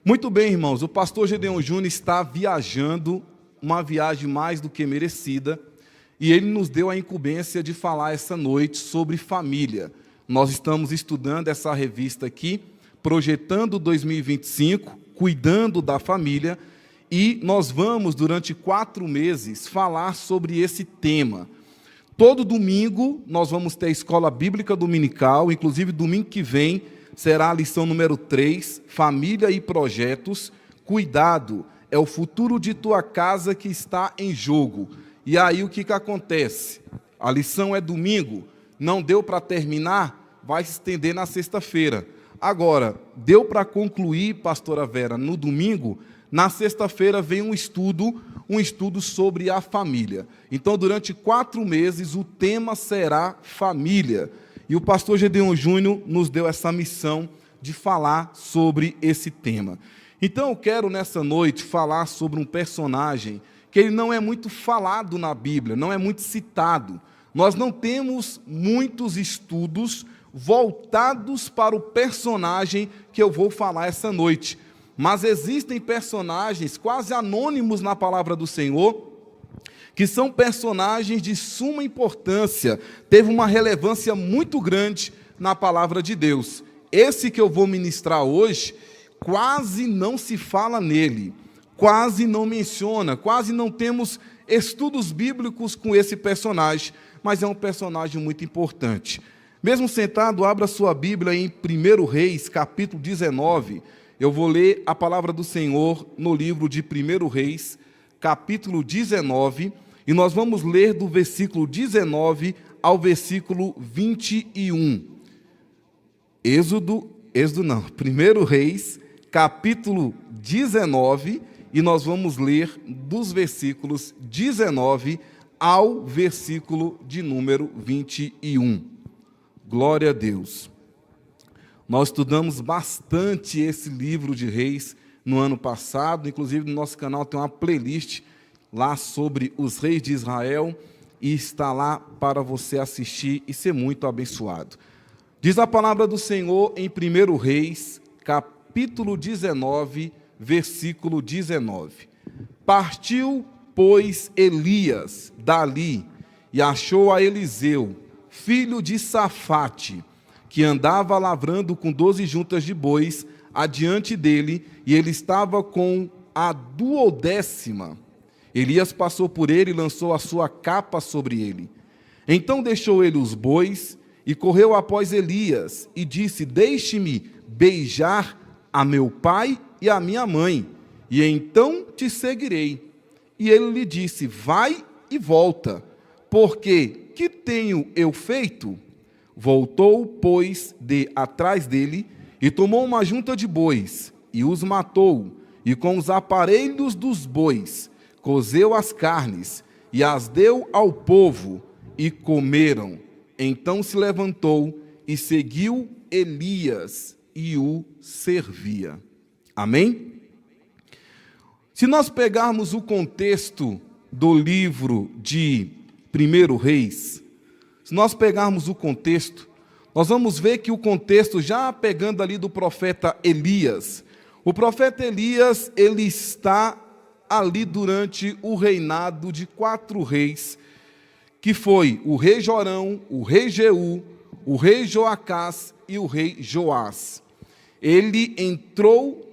Muito bem, irmãos, o pastor Gedeon Júnior está viajando, uma viagem mais do que merecida, e ele nos deu a incumbência de falar essa noite sobre família. Nós estamos estudando essa revista aqui, Projetando 2025, Cuidando da Família, e nós vamos, durante 4 meses, falar sobre esse tema. Todo domingo nós vamos ter a escola bíblica dominical, inclusive domingo que vem será a lição número 3, Família e Projetos. Cuidado, é o futuro de tua casa que está em jogo. E aí o que acontece? A lição é domingo, não deu para terminar, vai se estender na sexta-feira. Agora, deu para concluir, pastora Vera, no domingo. Na sexta-feira vem um estudo sobre a família. Então, durante 4 meses, o tema será família. E o pastor Gedeon Júnior nos deu essa missão de falar sobre esse tema. Então, eu quero, nessa noite, falar sobre um personagem que ele não é muito falado na Bíblia, não é muito citado. Nós não temos muitos estudos voltados para o personagem que eu vou falar essa noite. Mas existem personagens quase anônimos na palavra do Senhor, que são personagens de suma importância, teve uma relevância muito grande na palavra de Deus. Esse que eu vou ministrar hoje, quase não se fala nele, quase não menciona, quase não temos estudos bíblicos com esse personagem, mas é um personagem muito importante. Mesmo sentado, abra sua Bíblia em 1 Reis, capítulo 19, eu vou ler a palavra do Senhor no livro de 1 Reis, capítulo 19, e nós vamos ler do versículo 19 ao versículo 21. 1 Reis, capítulo 19, e nós vamos ler dos versículos 19 ao versículo de número 21. Glória a Deus. Nós estudamos bastante esse livro de Reis no ano passado, inclusive no nosso canal tem uma playlist lá sobre os reis de Israel, e está lá para você assistir e ser muito abençoado. Diz a palavra do Senhor em 1 Reis, capítulo 19, versículo 19. Partiu, pois, Elias dali e achou a Eliseu, filho de Safate, que andava lavrando com 12 juntas de bois adiante dele, e ele estava com a 12ª. Elias passou por ele e lançou a sua capa sobre ele. Então deixou ele os bois e correu após Elias e disse: deixe-me beijar a meu pai e a minha mãe, e então te seguirei. E ele lhe disse: vai e volta, porque que tenho eu feito? Voltou, pois, atrás dele, e tomou uma junta de bois, e os matou, e com os aparelhos dos bois, cozeu as carnes, e as deu ao povo, e comeram. Então se levantou, e seguiu Elias, e o servia. Amém? Se nós pegarmos o contexto do livro de 1 Reis, se nós pegarmos o contexto, nós vamos ver que o contexto, já pegando ali do profeta Elias, o profeta Elias, ele está ali durante o reinado de 4 reis, que foi o rei Jorão, o rei Jeú, o rei Joacás e o rei Joás. Ele entrou,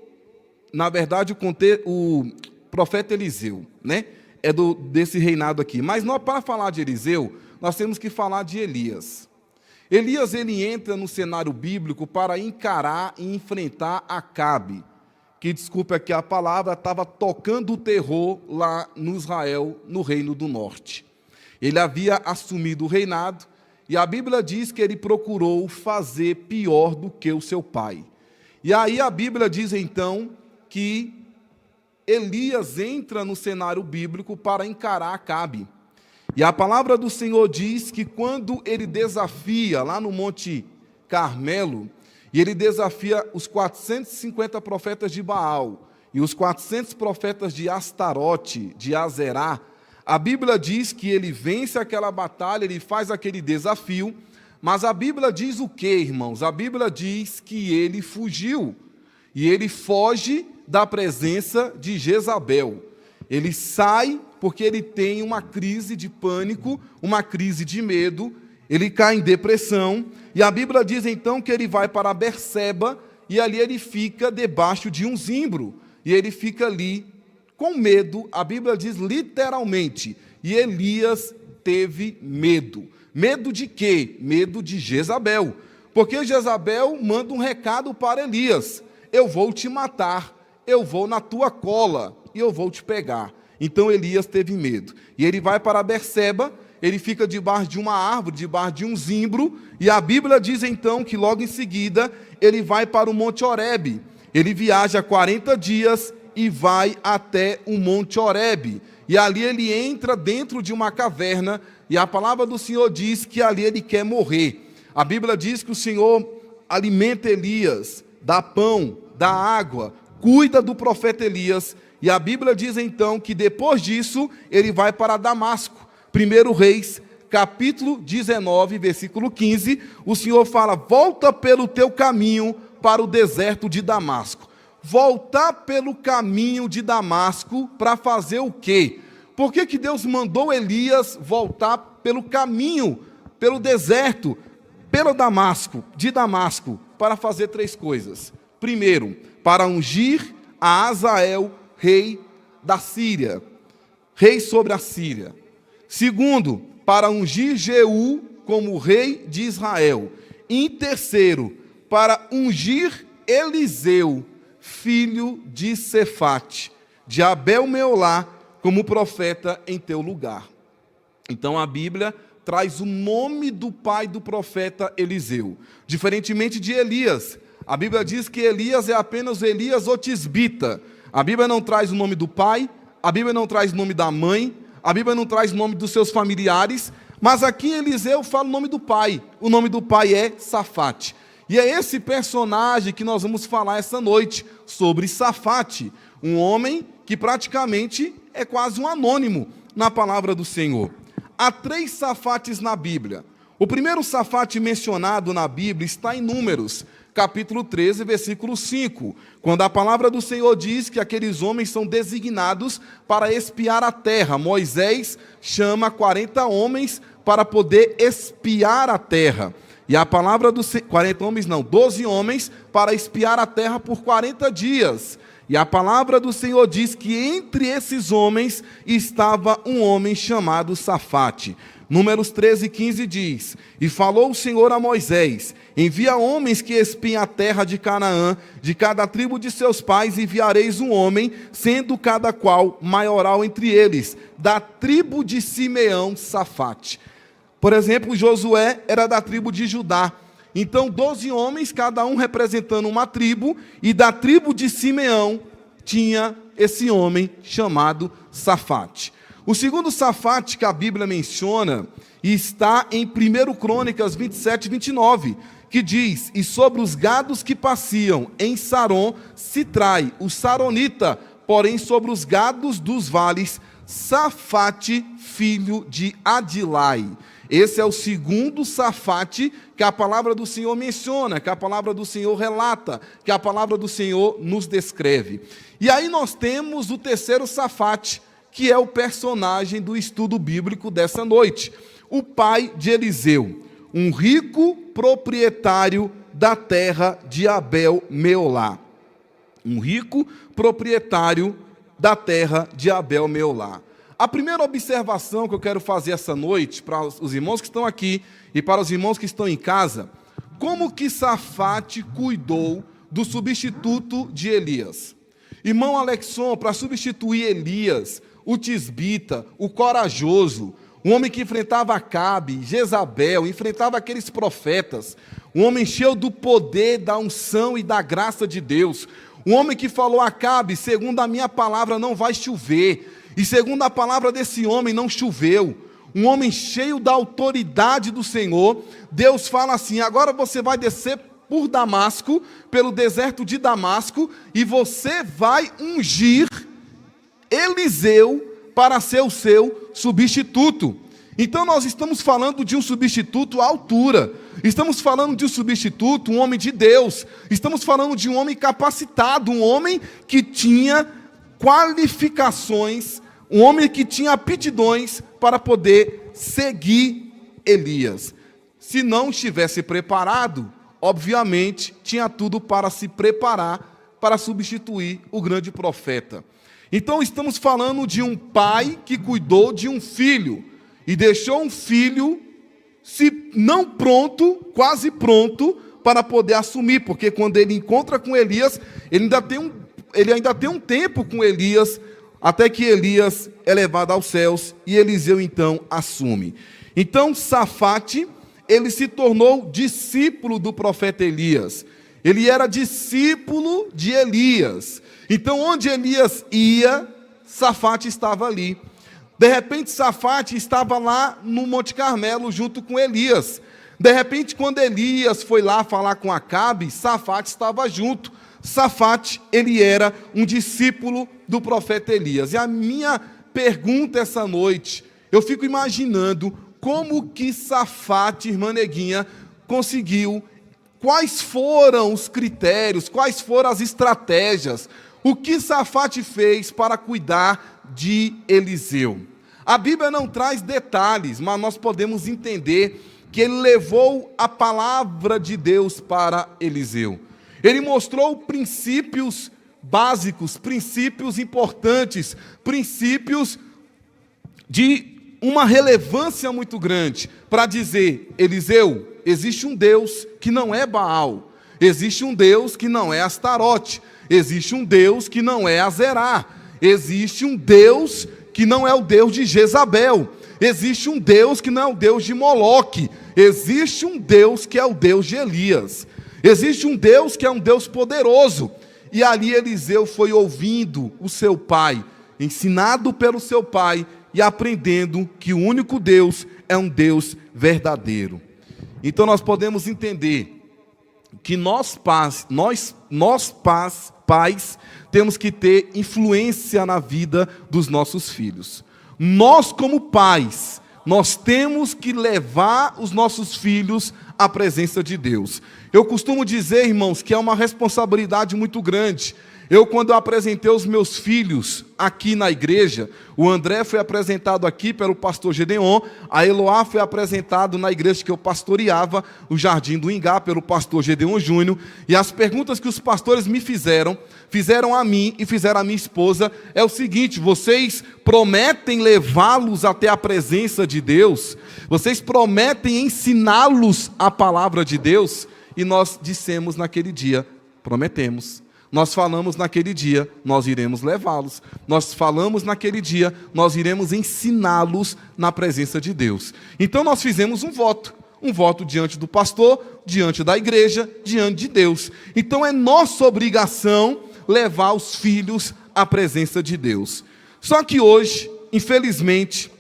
na verdade, o profeta Eliseu, né? É desse reinado aqui. Mas para falar de Eliseu, nós temos que falar de Elias. Elias, ele entra no cenário bíblico para encarar e enfrentar Acabe, que, desculpe aqui a palavra, estava tocando o terror lá no Israel, no Reino do Norte. Ele havia assumido o reinado, e a Bíblia diz que ele procurou fazer pior do que o seu pai. E aí a Bíblia diz, então, que Elias entra no cenário bíblico para encarar Acabe. E a palavra do Senhor diz que quando ele desafia, lá no Monte Carmelo, e ele desafia os 450 profetas de Baal e os 400 profetas de Astarote, de Azerá, a Bíblia diz que ele vence aquela batalha, ele faz aquele desafio, mas a Bíblia diz o quê, irmãos? A Bíblia diz que ele fugiu, e ele foge da presença de Jezabel. Ele sai porque ele tem uma crise de pânico, uma crise de medo, ele cai em depressão, e a Bíblia diz então que ele vai para Berseba, e ali ele fica debaixo de um zimbro, e ele fica ali com medo, a Bíblia diz literalmente, e Elias teve medo. Medo de quê? Medo de Jezabel, porque Jezabel manda um recado para Elias: eu vou te matar, eu vou na tua cola, e eu vou te pegar. Então Elias teve medo, e ele vai para Berseba, ele fica debaixo de uma árvore, debaixo de um zimbro, e a Bíblia diz então que logo em seguida ele vai para o Monte Horebe. Ele viaja 40 dias e vai até o Monte Horebe, e ali ele entra dentro de uma caverna, e a palavra do Senhor diz que ali ele quer morrer. A Bíblia diz que o Senhor alimenta Elias, dá pão, dá água, cuida do profeta Elias, e a Bíblia diz então que depois disso ele vai para Damasco. 1 Reis, capítulo 19, versículo 15, o Senhor fala: volta pelo teu caminho para o deserto de Damasco. Voltar pelo caminho de Damasco para fazer o quê? Por que Deus mandou Elias voltar pelo caminho, pelo deserto, pelo Damasco, de Damasco, para fazer 3 coisas. Primeiro, para ungir a Azael, rei da Síria, rei sobre a Síria. Segundo, para ungir Jeú como rei de Israel. E em terceiro, para ungir Eliseu, filho de Sefate, de Abel-Meolá, como profeta em teu lugar. Então a Bíblia traz o nome do pai do profeta Eliseu, diferentemente de Elias. A Bíblia diz que Elias é apenas Elias o tisbita. A Bíblia não traz o nome do pai, a Bíblia não traz o nome da mãe, a Bíblia não traz o nome dos seus familiares, mas aqui Eliseu fala o nome do pai. O nome do pai é Safate. E é esse personagem que nós vamos falar essa noite, sobre Safate, um homem que praticamente é quase um anônimo na palavra do Senhor. Há 3 Safates na Bíblia. O primeiro Safate mencionado na Bíblia está em Números, capítulo 13, versículo 5, quando a palavra do Senhor diz que aqueles homens são designados para espiar a terra. Moisés chama 40 homens para poder espiar a terra. E a palavra do Senhor, 40 homens não, 12 homens para espiar a terra por 40 dias. E a palavra do Senhor diz que entre esses homens estava um homem chamado Safate. Números 13, 15 diz: e falou o Senhor a Moisés: envia homens que espiem a terra de Canaã, de cada tribo de seus pais enviareis um homem, sendo cada qual maioral entre eles, da tribo de Simeão, Safate. Por exemplo, Josué era da tribo de Judá. Então 12 homens, cada um representando uma tribo, e da tribo de Simeão tinha esse homem chamado Safate. O segundo Safate que a Bíblia menciona está em 1 Crônicas 27, 29, que diz: e sobre os gados que pasciam em Saron se trai o saronita, porém sobre os gados dos vales, Safate, filho de Adilai. Esse é o segundo Safate que a palavra do Senhor menciona, que a palavra do Senhor relata, que a palavra do Senhor nos descreve. E aí nós temos o terceiro Safate, que é o personagem do estudo bíblico dessa noite, o pai de Eliseu, um rico proprietário da terra de Abel-Meolá. Um rico proprietário da terra de Abel-Meolá. A primeira observação que eu quero fazer essa noite, para os irmãos que estão aqui e para os irmãos que estão em casa: como que Safate cuidou do substituto de Elias? Irmão Alexson, para substituir Elias, o tisbita, o corajoso, um homem que enfrentava Acabe, Jezabel, enfrentava aqueles profetas, um homem cheio do poder, da unção e da graça de Deus, um homem que falou a Acabe: segundo a minha palavra não vai chover, e segundo a palavra desse homem não choveu. Um homem cheio da autoridade do Senhor. Deus fala assim: agora você vai descer por Damasco, pelo deserto de Damasco, e você vai ungir Eliseu para ser o seu substituto. Então nós estamos falando de um substituto à altura, Estamos falando de um substituto, um homem de Deus. Estamos falando de um homem capacitado, um homem que tinha qualificações, um homem que tinha aptidões para poder seguir Elias. Se não estivesse preparado, obviamente, tinha tudo para se preparar para substituir o grande profeta. Então, estamos falando de um pai que cuidou de um filho e deixou um filho, se não pronto, quase pronto, para poder assumir, porque quando ele encontra com Elias, ele ainda tem um tempo com Elias, até que Elias é levado aos céus e Eliseu então assume. Então, Safate, ele se tornou discípulo do profeta Elias. Ele era discípulo de Elias. Então, onde Elias ia, Safate estava ali. De repente, Safate estava lá no Monte Carmelo, junto com Elias. De repente, quando Elias foi lá falar com Acabe, Safate estava junto. Safate, ele era um discípulo do profeta Elias. E a minha pergunta essa noite, eu fico imaginando como que Safate, irmã Neguinha, conseguiu, quais foram os critérios, quais foram as estratégias, o que Safate fez para cuidar de Eliseu. A Bíblia não traz detalhes, mas nós podemos entender que ele levou a palavra de Deus para Eliseu. Ele mostrou princípios básicos, princípios importantes, princípios de uma relevância muito grande, para dizer: Eliseu, existe um Deus que não é Baal, existe um Deus que não é Astarote, existe um Deus que não é Azerá, existe um Deus que não é o Deus de Jezabel, existe um Deus que não é o Deus de Moloque, existe um Deus que é o Deus de Elias, existe um Deus que é um Deus poderoso. E ali Eliseu foi ouvindo o seu pai, ensinado pelo seu pai, e aprendendo que o único Deus é um Deus verdadeiro. Então nós podemos entender que nós pais, temos que ter influência na vida dos nossos filhos. Nós, como pais, nós temos que levar os nossos filhos à presença de Deus. Eu costumo dizer, irmãos, que é uma responsabilidade muito grande. Quando eu apresentei os meus filhos aqui na igreja, o André foi apresentado aqui pelo pastor Gedeon, a Eloá foi apresentado na igreja que eu pastoreava, o Jardim do Ingá, pelo pastor Gedeon Júnior, e as perguntas que os pastores me fizeram a mim e fizeram a minha esposa, é o seguinte: vocês prometem levá-los até a presença de Deus? Vocês prometem ensiná-los a palavra de Deus? E nós dissemos naquele dia: prometemos. Nós falamos naquele dia, nós iremos levá-los. Nós falamos naquele dia, nós iremos ensiná-los na presença de Deus. Então nós fizemos um voto diante do pastor, diante da igreja, diante de Deus. Então é nossa obrigação levar os filhos à presença de Deus. Só que hoje, infelizmente,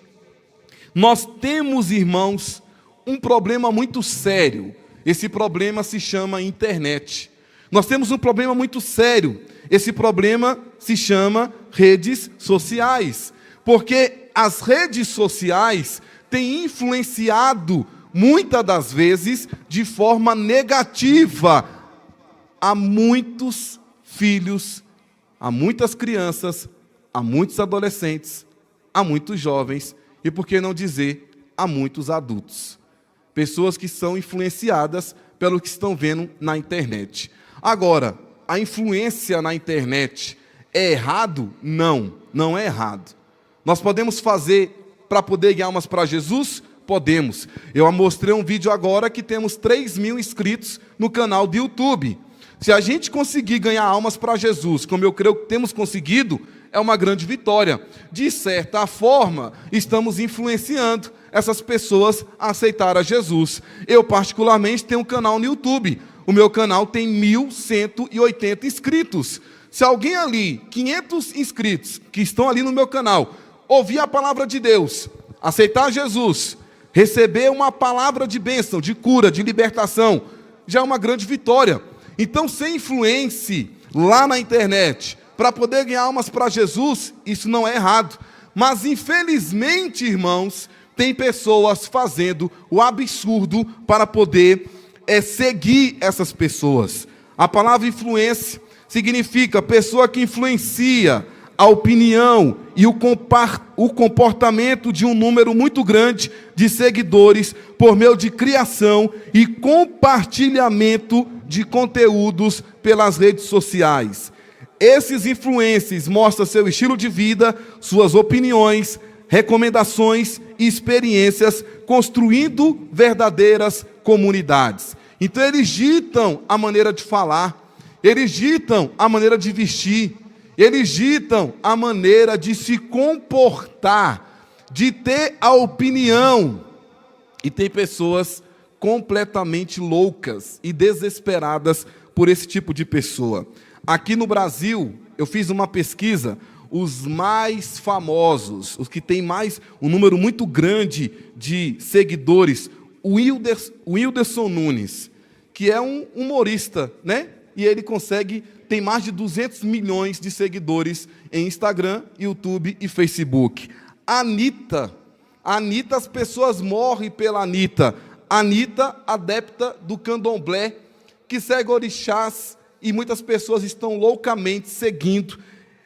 nós temos, irmãos, um problema muito sério. Esse problema se chama internet. Nós temos um problema muito sério. Esse problema se chama redes sociais. Porque as redes sociais têm influenciado, muitas das vezes, de forma negativa, a muitos filhos, a muitas crianças, a muitos adolescentes, a muitos jovens e, por que não dizer, a muitos adultos. Pessoas que são influenciadas pelo que estão vendo na internet. Agora, a influência na internet é errado? Não, não é errado. Nós podemos fazer para poder ganhar almas para Jesus? Podemos. Eu mostrei um vídeo agora que temos 3.000 inscritos no canal do YouTube. Se a gente conseguir ganhar almas para Jesus, como eu creio que temos conseguido, é uma grande vitória. De certa forma, estamos influenciando essas pessoas a aceitar a Jesus. Eu, particularmente, tenho um canal no YouTube. O meu canal tem 1.180 inscritos. Se alguém ali, 500 inscritos, que estão ali no meu canal, ouvir a palavra de Deus, aceitar Jesus, receber uma palavra de bênção, de cura, de libertação, já é uma grande vitória. Então, sem influência lá na internet, para poder ganhar almas para Jesus, isso não é errado. Mas, infelizmente, irmãos, tem pessoas fazendo o absurdo para poder seguir essas pessoas. A palavra influência significa pessoa que influencia a opinião e o comportamento de um número muito grande de seguidores por meio de criação e compartilhamento de conteúdos pelas redes sociais. Esses influencers mostram seu estilo de vida, suas opiniões, recomendações e experiências, construindo verdadeiras comunidades. Então eles ditam a maneira de falar, eles ditam a maneira de vestir, eles ditam a maneira de se comportar, de ter a opinião. E tem pessoas completamente loucas e desesperadas por esse tipo de pessoa. Aqui no Brasil, eu fiz uma pesquisa, os mais famosos, os que têm um número muito grande de seguidores, o Whindersson Nunes, que é um humorista, né? E ele tem mais de 200 milhões de seguidores em Instagram, YouTube e Facebook. Anitta, as pessoas morrem pela Anitta. Anitta, adepta do candomblé, que segue orixás, e muitas pessoas estão loucamente seguindo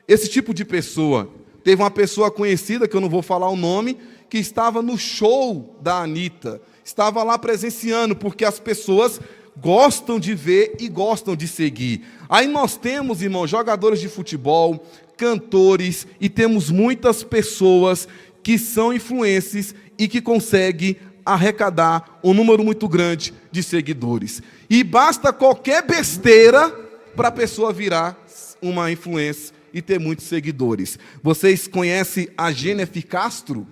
esse tipo de pessoa. Teve uma pessoa conhecida, que eu não vou falar o nome, que estava no show da Anitta, estava lá presenciando, porque as pessoas gostam de ver e gostam de seguir. Aí nós temos, irmãos, jogadores de futebol, cantores, e temos muitas pessoas que são influencers e que conseguem arrecadar um número muito grande de seguidores. E basta qualquer besteira para a pessoa virar uma influência e ter muitos seguidores. Vocês conhecem a Jennifer Castro?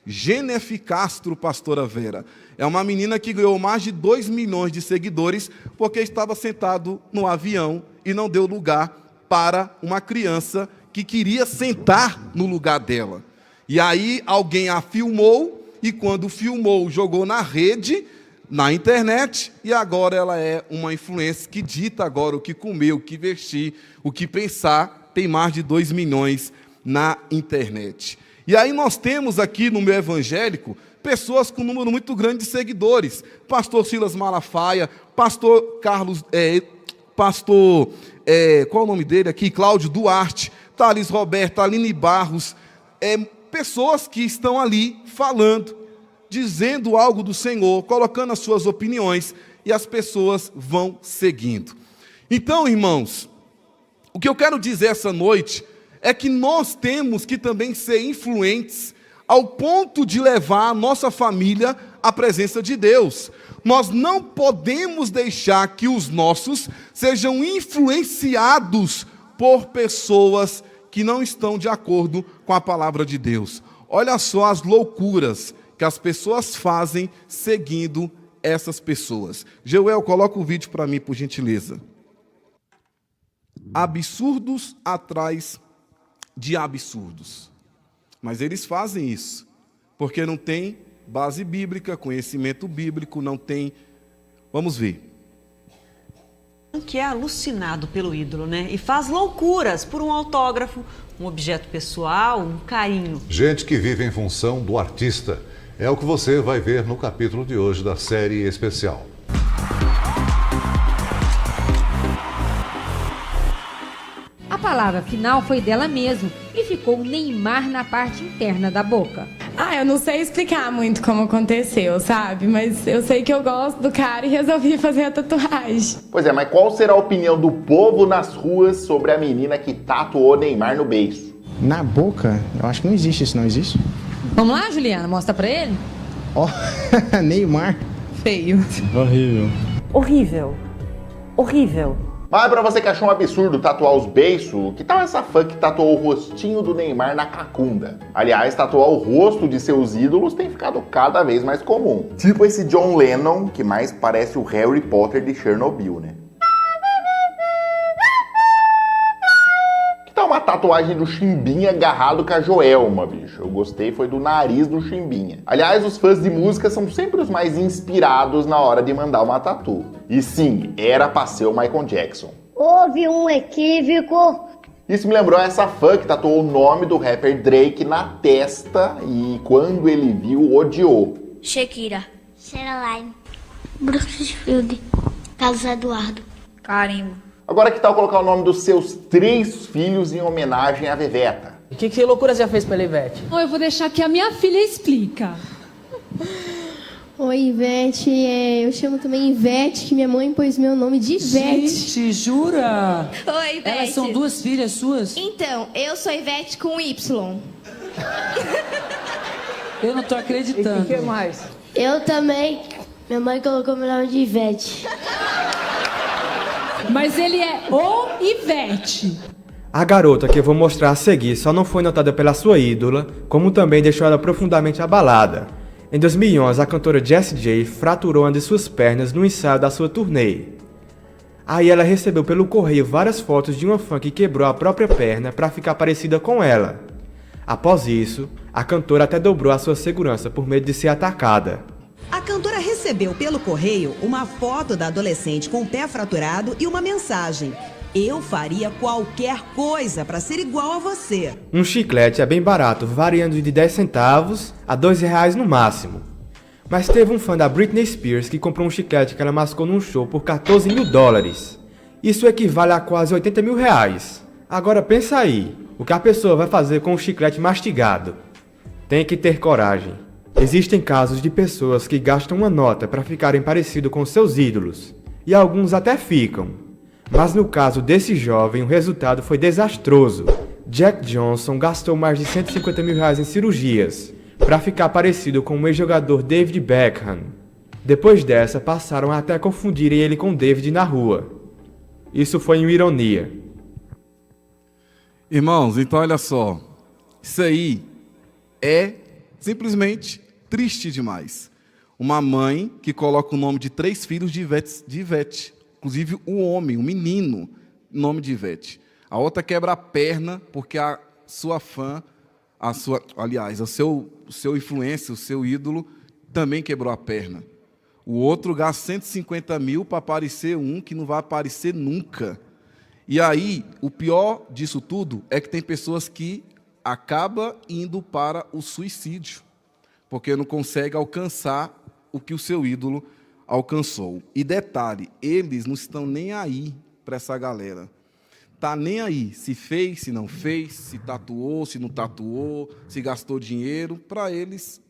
Jennifer Castro, pastora Vera, é uma menina que ganhou mais de 2 milhões de seguidores porque estava sentado no avião e não deu lugar para uma criança que queria sentar no lugar dela. E aí alguém a filmou, e quando filmou, jogou na rede, na internet, e agora ela é uma influência que dita agora o que comer, o que vestir, o que pensar, tem mais de 2 milhões na internet. E aí nós temos aqui no meio evangélico pessoas com um número muito grande de seguidores. Pastor Silas Malafaia, pastor Carlos, qual é o nome dele aqui? Cláudio Duarte, Thales Roberto, Aline Barros, pessoas que estão ali falando, dizendo algo do Senhor, colocando as suas opiniões, e as pessoas vão seguindo. Então, irmãos, o que eu quero dizer essa noite é que nós temos que também ser influentes ao ponto de levar a nossa família à presença de Deus. Nós não podemos deixar que os nossos sejam influenciados por pessoas que não estão de acordo com a palavra de Deus. Olha só as loucuras que as pessoas fazem seguindo essas pessoas. Joel, coloca o vídeo para mim, por gentileza. Absurdos atrás de absurdos. Mas eles fazem isso porque não tem base bíblica, conhecimento bíblico, não tem... Vamos ver. Que é alucinado pelo ídolo, né? E faz loucuras por um autógrafo, um objeto pessoal, um carinho. Gente que vive em função do artista. É o que você vai ver no capítulo de hoje da série especial. A palavra final foi dela mesma e ficou Neymar na parte interna da boca. Eu não sei explicar muito como aconteceu, sabe? Mas eu sei que eu gosto do cara e resolvi fazer a tatuagem. Pois é, mas qual será a opinião do povo nas ruas sobre a menina que tatuou Neymar no beiço? Na boca? Eu acho que não existe isso, não existe? Vamos lá, Juliana, mostra pra ele. Ó, Neymar. Feio. Horrível. Horrível. Horrível. Mas pra você que achou um absurdo tatuar os beiços, que tal essa fã que tatuou o rostinho do Neymar na cacunda? Aliás, tatuar o rosto de seus ídolos tem ficado cada vez mais comum. Tipo esse John Lennon, que mais parece o Harry Potter de Chernobyl, né? Que tal uma tatuagem do Chimbinha agarrado com a Joelma, bicho? Eu gostei, foi do nariz do Chimbinha. Aliás, os fãs de música são sempre os mais inspirados na hora de mandar uma tatu. E sim, era pra ser o Michael Jackson. Houve um equívoco. Isso me lembrou essa fã que tatuou o nome do rapper Drake na testa e quando ele viu, odiou. Shakira. Caroline. Brookfield. Carlos Eduardo. Carimbo. Agora que tal colocar o nome dos seus 3 filhos em homenagem à Veveta? O que loucura você já fez pela Ivete? Eu vou deixar que a minha filha explica. Oi, Ivete. Eu chamo também Ivete, que minha mãe pôs meu nome de Ivete. Gente, jura? Oi, Ivete. Elas são 2 filhas suas? Então, eu sou Ivete com Y. Eu não tô acreditando. E o que mais? Eu também. Minha mãe colocou meu nome de Ivete. Mas ele é o Ivete. A garota que eu vou mostrar a seguir só não foi notada pela sua ídola, como também deixou ela profundamente abalada. Em 2011, a cantora Jessie J fraturou uma de suas pernas no ensaio da sua turnê. Aí ela recebeu pelo correio várias fotos de uma fã que quebrou a própria perna para ficar parecida com ela. Após isso, a cantora até dobrou a sua segurança por medo de ser atacada. A cantora recebeu pelo correio uma foto da adolescente com o pé fraturado e uma mensagem: "Eu faria qualquer coisa para ser igual a você." Um chiclete é bem barato, variando de 10 centavos a R$2 no máximo. Mas teve um fã da Britney Spears que comprou um chiclete que ela mascou num show por $14 mil. Isso equivale a quase R$80 mil. Agora pensa aí, o que a pessoa vai fazer com um chiclete mastigado? Tem que ter coragem. Existem casos de pessoas que gastam uma nota para ficarem parecidos com seus ídolos, e alguns até ficam. Mas no caso desse jovem, o resultado foi desastroso. Jack Johnson gastou mais de R$150 mil em cirurgias para ficar parecido com o ex-jogador David Beckham. Depois dessa, passaram a até confundirem ele com David na rua. Isso foi uma ironia. Irmãos, então olha só. Isso aí é simplesmente triste demais. Uma mãe que coloca o nome de 3 filhos de Ivete. Inclusive o homem, o menino, nome de Ivete. A outra quebra a perna porque a sua fã, o seu influencer, o seu ídolo, também quebrou a perna. O outro gasta 150 mil para aparecer um que não vai aparecer nunca. E aí, o pior disso tudo é que tem pessoas que acabam indo para o suicídio, porque não consegue alcançar o que o seu ídolo alcançou. E detalhe, eles não estão nem aí para essa galera. Tá nem aí se fez, se não fez, se tatuou, se não tatuou, se gastou dinheiro. Para eles,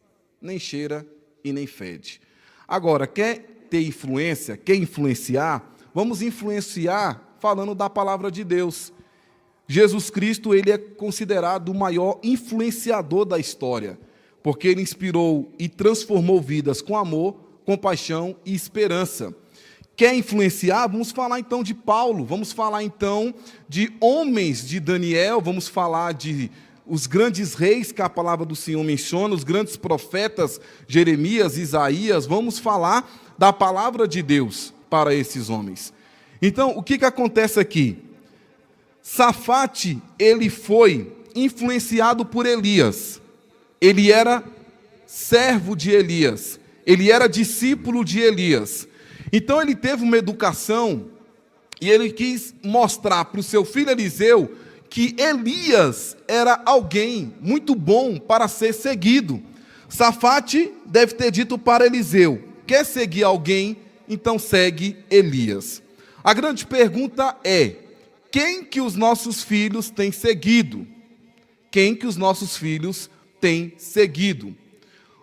nem cheira e nem fede. Agora, quer ter influência, quer influenciar? Vamos influenciar falando da palavra de Deus. Jesus Cristo, ele é considerado o maior influenciador da história, porque ele inspirou e transformou vidas com amor, compaixão e esperança. Quer influenciar? Vamos falar então de Paulo, vamos falar então de homens de Daniel, vamos falar de os grandes reis que a palavra do Senhor menciona, os grandes profetas Jeremias, Isaías, vamos falar da palavra de Deus para esses homens. Então, o que acontece aqui? Safate, ele foi influenciado por Elias. Ele era servo de Elias. Ele era discípulo de Elias. Então ele teve uma educação e ele quis mostrar para o seu filho Eliseu que Elias era alguém muito bom para ser seguido. Safate deve ter dito para Eliseu: quer seguir alguém? Então segue Elias. A grande pergunta é: quem que os nossos filhos têm seguido? Quem que os nossos filhos têm seguido?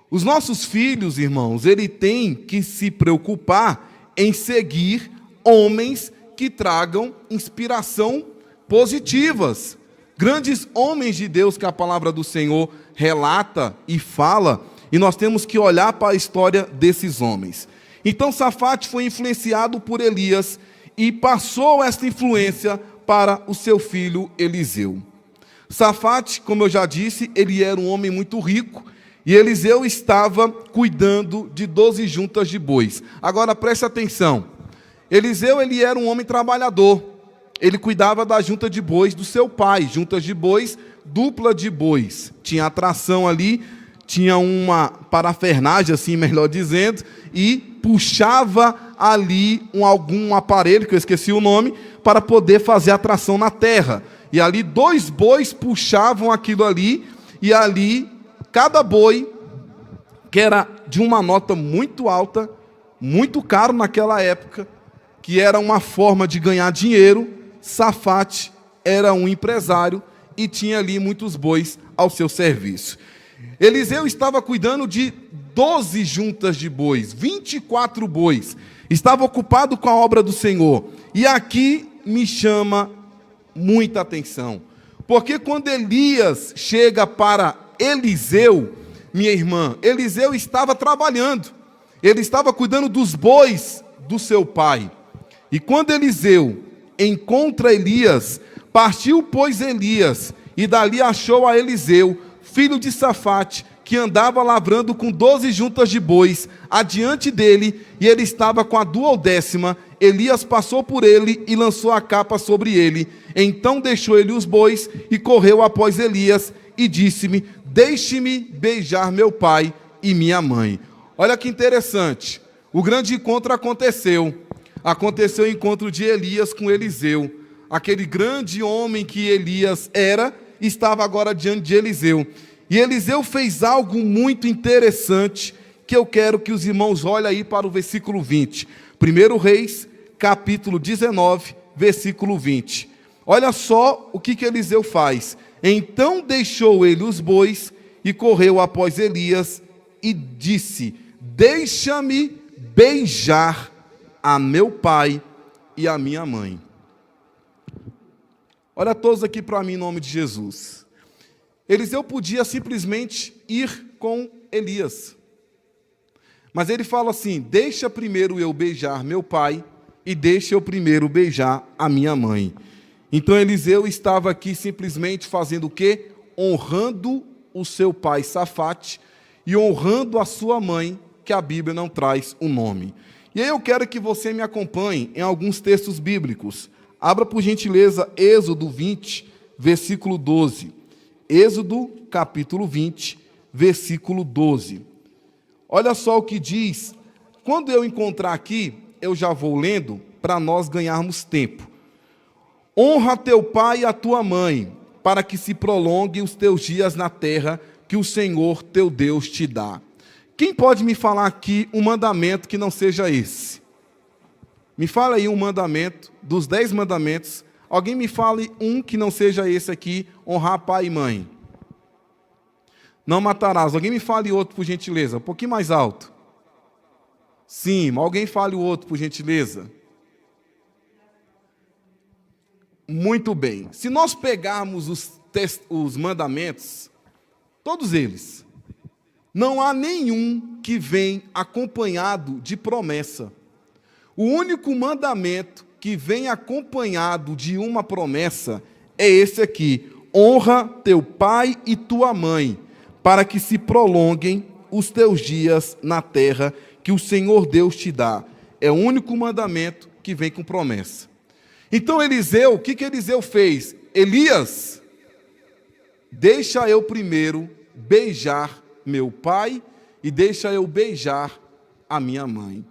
Os nossos filhos, irmãos, ele tem que se preocupar em seguir homens que tragam inspiração positivas. Grandes homens de Deus que a palavra do Senhor relata e fala, e nós temos que olhar para a história desses homens. Então Safate foi influenciado por Elias e passou esta influência para o seu filho Eliseu. Safate, como eu já disse, ele era um homem muito rico, e Eliseu estava cuidando de 12 juntas de bois. Agora preste atenção, Eliseu ele era um homem trabalhador, ele cuidava da junta de bois do seu pai, juntas de bois, dupla de bois. Tinha atração ali, tinha uma parafernagem, assim, melhor dizendo, e puxava ali algum aparelho, que eu esqueci o nome, para poder fazer a tração na terra. E ali 2 bois puxavam aquilo ali, e ali cada boi, que era de uma nota muito alta, muito caro naquela época, que era uma forma de ganhar dinheiro. Safate era um empresário e tinha ali muitos bois ao seu serviço. Eliseu estava cuidando de 12 juntas de bois, 24 bois. Estava ocupado com a obra do Senhor. E aqui me chama muita atenção, porque quando Elias chega para Eliseu, minha irmã, Eliseu estava trabalhando, ele estava cuidando dos bois do seu pai. E quando Eliseu encontra Elias, partiu, pois, Elias, e dali achou a Eliseu, filho de Safate, que andava lavrando com 12 juntas de bois adiante dele, e ele estava com a 12ª. Elias passou por ele e lançou a capa sobre ele. Então deixou ele os bois e correu após Elias e disse-me: deixe-me beijar meu pai e minha mãe. Olha que interessante, o grande encontro aconteceu o encontro de Elias com Eliseu. Aquele grande homem que Elias era, estava agora diante de Eliseu. E Eliseu fez algo muito interessante, que eu quero que os irmãos olhem aí para o versículo 20. 1 Reis, capítulo 19, versículo 20. Olha só o que Eliseu faz. Então deixou ele os bois e correu após Elias e disse: deixa-me beijar a meu pai e a minha mãe. Olha todos aqui para mim em nome de Jesus. Eliseu podia simplesmente ir com Elias. Mas ele fala assim: deixa primeiro eu beijar meu pai e deixa eu primeiro beijar a minha mãe. Então Eliseu estava aqui simplesmente fazendo o quê? Honrando o seu pai Safate e honrando a sua mãe, que a Bíblia não traz o nome. E aí eu quero que você me acompanhe em alguns textos bíblicos. Abra por gentileza Êxodo 20, versículo 12. Êxodo capítulo 20, versículo 12. Olha só o que diz. Quando eu encontrar aqui, eu já vou lendo para nós ganharmos tempo. Honra teu pai e a tua mãe, para que se prolonguem os teus dias na terra que o Senhor teu Deus te dá. Quem pode me falar aqui um mandamento que não seja esse? Me fala aí um mandamento, dos 10 mandamentos, alguém me fale um que não seja esse aqui: honrar pai e mãe. Não matarás. Alguém me fale outro, por gentileza, um pouquinho mais alto. Sim, alguém fale o outro, por gentileza. Muito bem. Se nós pegarmos os mandamentos, todos eles, não há nenhum que vem acompanhado de promessa. O único mandamento que vem acompanhado de uma promessa é esse aqui: honra teu pai e tua mãe, para que se prolonguem os teus dias na terra que o Senhor Deus te dá. É o único mandamento que vem com promessa. Então Eliseu, o que Eliseu fez? Elias, deixa eu primeiro beijar meu pai e deixa eu beijar a minha mãe.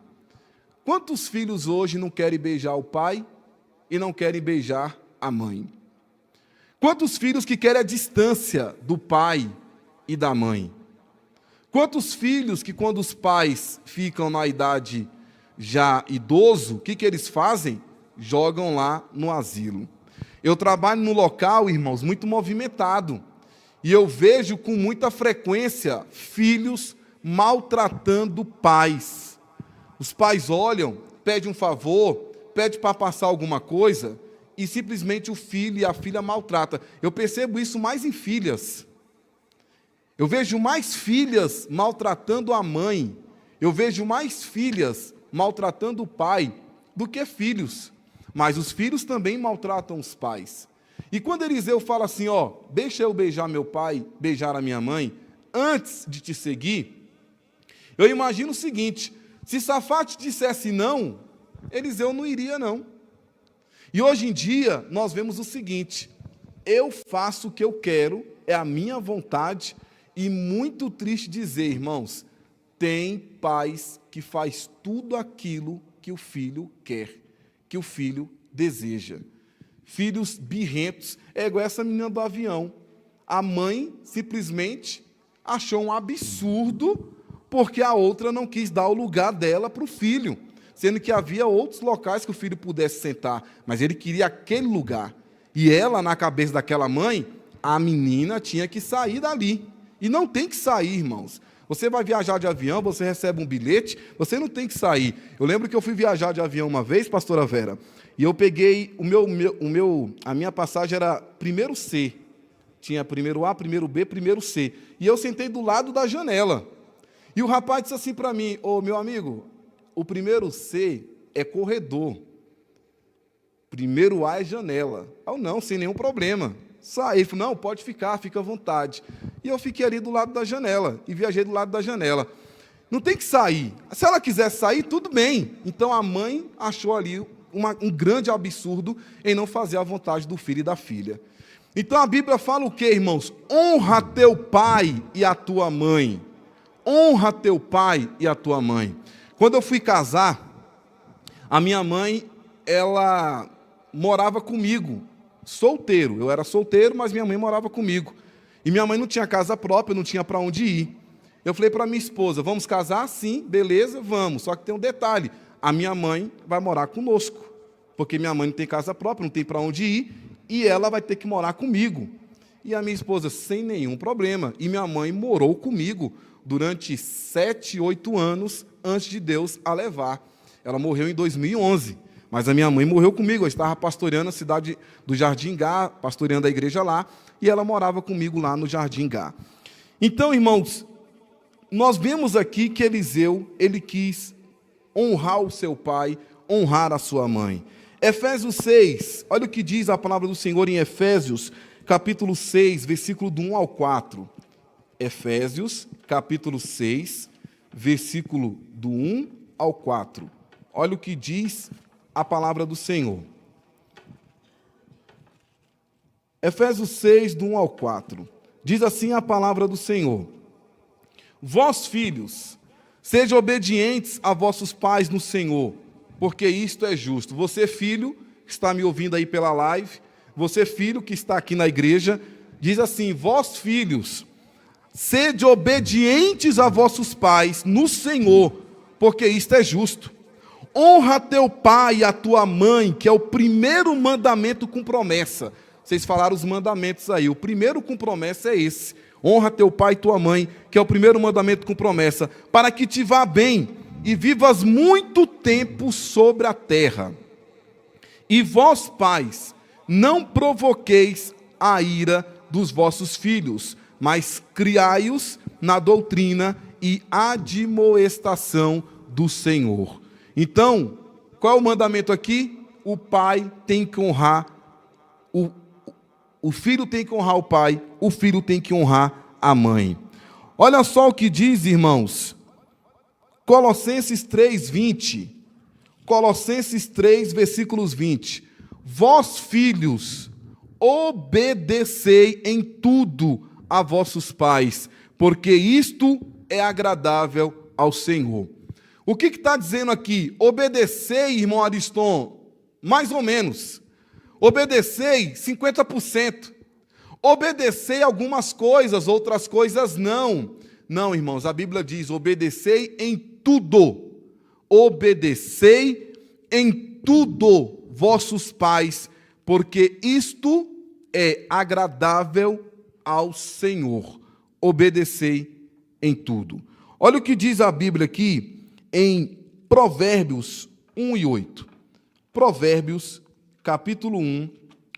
Quantos filhos hoje não querem beijar o pai e não querem beijar a mãe? Quantos filhos que querem a distância do pai e da mãe? Quantos filhos que, quando os pais ficam na idade já idoso, o que eles fazem? Jogam lá no asilo. Eu trabalho num local, irmãos, muito movimentado, e eu vejo com muita frequência filhos maltratando pais. Os pais olham, pedem um favor, pedem para passar alguma coisa, e simplesmente o filho e a filha maltratam. Eu percebo isso mais em filhas. Eu vejo mais filhas maltratando a mãe, eu vejo mais filhas maltratando o pai do que filhos. Mas os filhos também maltratam os pais. E quando Eliseu fala assim, ó, deixa eu beijar meu pai, beijar a minha mãe, antes de te seguir, eu imagino o seguinte: se Safate dissesse não, Eliseu não iria não. E hoje em dia nós vemos o seguinte: eu faço o que eu quero, é a minha vontade, e muito triste dizer, irmãos, tem pais que faz tudo aquilo que o filho quer, que o filho deseja. filhos birrentos. É igual essa menina do avião. A mãe simplesmente achou um absurdo porque a outra não quis dar o lugar dela para o filho, sendo que havia outros locais que o filho pudesse sentar, mas ele queria aquele lugar. E ela, na cabeça daquela mãe, a menina tinha que sair dali. E não tem que sair, irmãos. Você vai viajar de avião, você recebe um bilhete, você não tem que sair. Eu lembro que eu fui viajar de avião uma vez, pastora Vera, e eu peguei a minha passagem era primeiro C. Tinha primeiro A, primeiro B, primeiro C. E eu sentei do lado da janela. E o rapaz disse assim para mim: ô, meu amigo, o primeiro C é corredor. Primeiro A é janela. Eu, não, sem nenhum problema. Saí. Ele falou: não, pode ficar, fica à vontade. E eu fiquei ali do lado da janela. E viajei do lado da janela. Não tem que sair. Se ela quiser sair, tudo bem. Então a mãe achou ali um grande absurdo em não fazer a vontade do filho e da filha. Então a Bíblia fala o quê, irmãos? Honra teu pai e a tua mãe. Honra teu pai e a tua mãe. Quando eu fui casar, a minha mãe, ela morava comigo, solteiro. Eu era solteiro, mas minha mãe morava comigo. E minha mãe não tinha casa própria, não tinha para onde ir. Eu falei para minha esposa: vamos casar? Sim, beleza, vamos. Só que tem um detalhe: a minha mãe vai morar conosco, porque minha mãe não tem casa própria, não tem para onde ir, e ela vai ter que morar comigo. E a minha esposa, sem nenhum problema. E minha mãe morou comigo durante 7, 8 anos antes de Deus a levar. Ela morreu em 2011, mas a minha mãe morreu comigo. Eu estava pastoreando a cidade do Jardim Gá, pastoreando a igreja lá, e ela morava comigo lá no Jardim Gá. Então, irmãos, nós vemos aqui que Eliseu, ele quis honrar o seu pai, honrar a sua mãe. Efésios 6, olha o que diz a palavra do Senhor em Efésios, capítulo 6, versículo do 1 ao 4. Efésios, capítulo 6, versículo do 1 ao 4. Olha o que diz a palavra do Senhor. Efésios 6, do 1 ao 4. Diz assim a palavra do Senhor: vós, filhos, sejam obedientes a vossos pais no Senhor, porque isto é justo. Você, filho, que está me ouvindo aí pela live, você, filho, que está aqui na igreja, diz assim: vós, filhos, sede obedientes a vossos pais no Senhor, porque isto é justo. Honra teu pai e a tua mãe, que é o primeiro mandamento com promessa. Vocês falaram os mandamentos aí, o primeiro com promessa é esse. Honra teu pai e tua mãe, que é o primeiro mandamento com promessa, para que te vá bem e vivas muito tempo sobre a terra. E vós, pais, não provoqueis a ira dos vossos filhos, mas criai-os na doutrina e admoestação do Senhor. Então, qual é o mandamento aqui? O pai tem que honrar, o filho tem que honrar o pai, o filho tem que honrar a mãe. Olha só o que diz, irmãos, Colossenses 3, 20. Colossenses 3, versículos 20. Vós, filhos, obedecei em tudo a vossos pais, porque isto é agradável ao Senhor. O que está dizendo aqui? Obedecei, irmão Ariston, mais ou menos. Obedecei 50%. Obedecei algumas coisas, outras coisas não. Não, irmãos, a Bíblia diz: obedecei em tudo. Obedecei em tudo vossos pais, porque isto é agradável ao Senhor. Obedecei em tudo. Olha o que diz a Bíblia aqui em Provérbios 1 e 8. Provérbios, capítulo 1,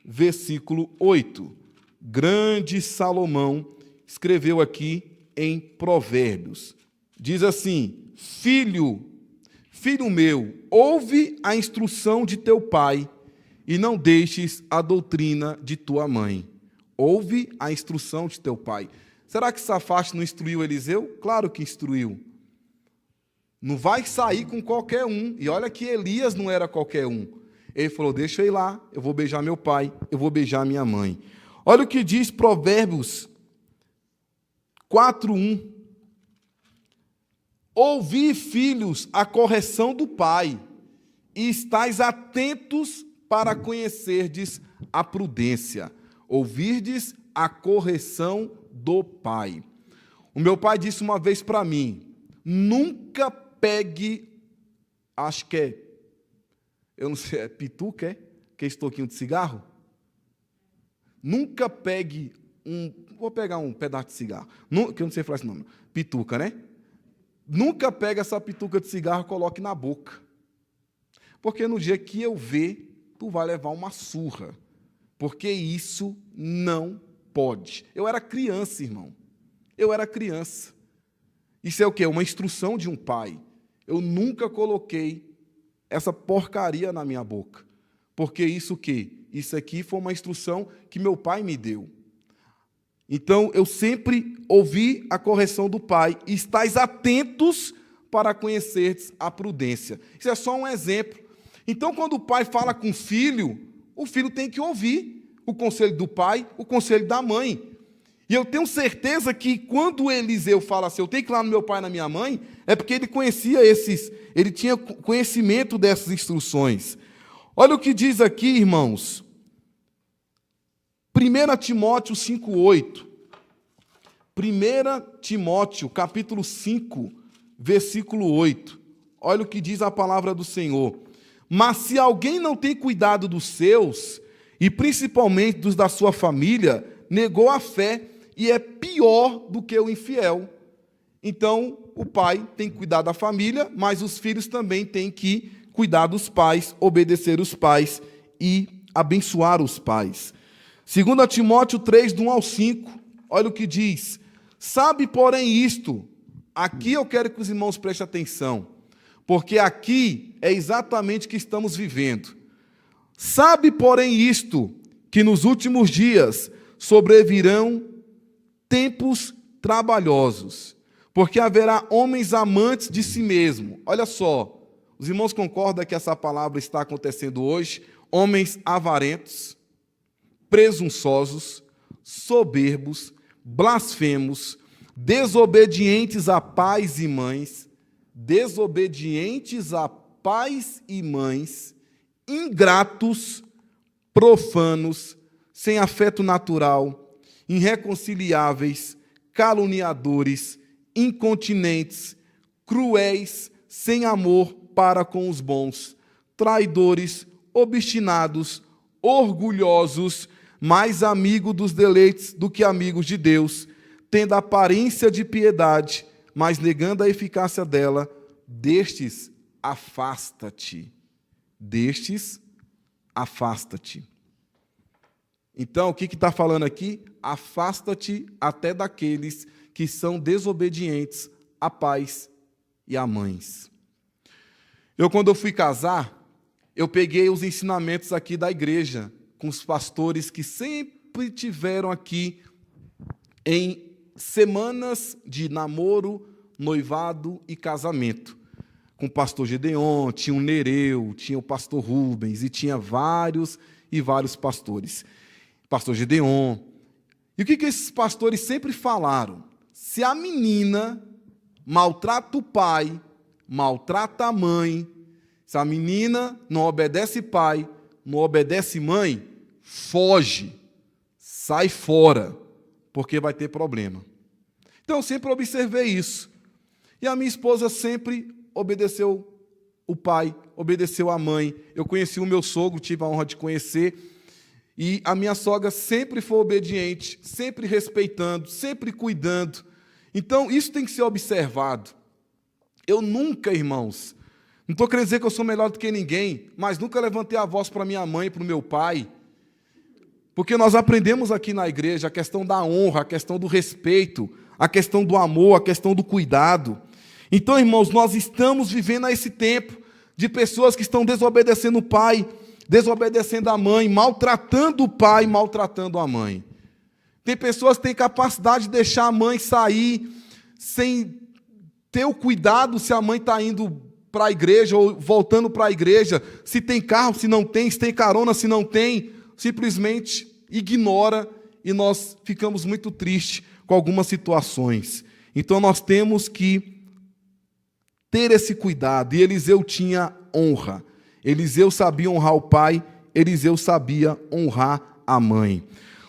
versículo 8. Grande Salomão escreveu aqui em Provérbios. Diz assim: filho meu, ouve a instrução de teu pai e não deixes a doutrina de tua mãe. Ouve a instrução de teu pai. Será que Safaste não instruiu Eliseu? Claro que instruiu. Não vai sair com qualquer um. E olha que Elias não era qualquer um. Ele falou: deixa eu ir lá, eu vou beijar meu pai, eu vou beijar minha mãe. Olha o que diz Provérbios 4:1. Ouvi, filhos, a correção do pai, e estais atentos para conhecerdes a prudência, ouvirdes a correção do pai. O meu pai disse uma vez para mim, nunca pegue, acho que é, eu não sei, é pituca, é? Que é esse toquinho de cigarro? Nunca pegue vou pegar um pedaço de cigarro, que eu não sei falar esse nome, pituca, né? Nunca pegue essa pituca de cigarro e coloque na boca. Porque no dia que eu ver, tu vai levar uma surra. Porque isso não pode. Eu era criança, irmão. Eu era criança. Isso é o quê? Uma instrução de um pai. Eu nunca coloquei essa porcaria na minha boca. Porque isso o quê? Isso aqui foi uma instrução que meu pai me deu. Então, eu sempre ouvi a correção do pai. E estais atentos para conhecerdes a prudência. Isso é só um exemplo. Então, quando o pai fala com o filho tem que ouvir o conselho do pai, o conselho da mãe. E eu tenho certeza que quando Eliseu fala assim, eu tenho que ir lá no meu pai e na minha mãe, é porque ele conhecia ele tinha conhecimento dessas instruções. Olha o que diz aqui, irmãos. 1 Timóteo 5,8. 1 Timóteo, capítulo 5, versículo 8. Olha o que diz a palavra do Senhor. Mas se alguém não tem cuidado dos seus, e principalmente dos da sua família, negou a fé e é pior do que o infiel. Então, o pai tem que cuidar da família, mas os filhos também têm que cuidar dos pais, obedecer os pais e abençoar os pais. 2 Timóteo 3, do 1 ao 5, olha o que diz. Sabe, porém, isto, aqui eu quero que os irmãos prestem atenção, porque aqui é exatamente o que estamos vivendo. Sabe, porém, isto, que nos últimos dias sobrevirão tempos trabalhosos, porque haverá homens amantes de si mesmo. Olha só, os irmãos concordam que essa palavra está acontecendo hoje? Homens avarentos, presunçosos, soberbos, blasfemos, desobedientes a pais e mães, ingratos, profanos, sem afeto natural, irreconciliáveis, caluniadores, incontinentes, cruéis, sem amor para com os bons, traidores, obstinados, orgulhosos, mais amigos dos deleites do que amigos de Deus, tendo aparência de piedade, mas negando a eficácia dela, destes afasta-te. Destes afasta-te. Então, o que está falando aqui? Afasta-te até daqueles que são desobedientes a pais e a mães. Quando eu fui casar, eu peguei os ensinamentos aqui da igreja, com os pastores que sempre tiveram aqui em semanas de namoro, noivado e casamento. Com o pastor Gedeon, tinha o Nereu, tinha o pastor Rubens, e tinha vários e vários pastores. Pastor Gedeon. E o que esses pastores sempre falaram? Se a menina maltrata o pai, maltrata a mãe, se a menina não obedece pai, não obedece mãe, foge, sai fora, porque vai ter problema. Então, eu sempre observei isso. E a minha esposa sempre obedeceu o pai, obedeceu a mãe. Eu conheci o meu sogro, tive a honra de conhecer, e a minha sogra sempre foi obediente, sempre respeitando, sempre cuidando. Então, isso tem que ser observado. Eu nunca, irmãos, não estou querendo dizer que eu sou melhor do que ninguém, mas nunca levantei a voz para minha mãe, para o meu pai, porque nós aprendemos aqui na igreja a questão da honra, a questão do respeito, a questão do amor, a questão do cuidado. Então, irmãos, nós estamos vivendo esse tempo de pessoas que estão desobedecendo o pai, desobedecendo a mãe, maltratando o pai, maltratando a mãe. Tem pessoas que têm capacidade de deixar a mãe sair sem ter o cuidado se a mãe está indo para a igreja ou voltando para a igreja, se tem carro, se não tem, se tem carona, se não tem, simplesmente ignora, e nós ficamos muito tristes com algumas situações. Então nós temos que ter esse cuidado, e Eliseu tinha honra. Eliseu sabia honrar o pai, Eliseu sabia honrar a mãe.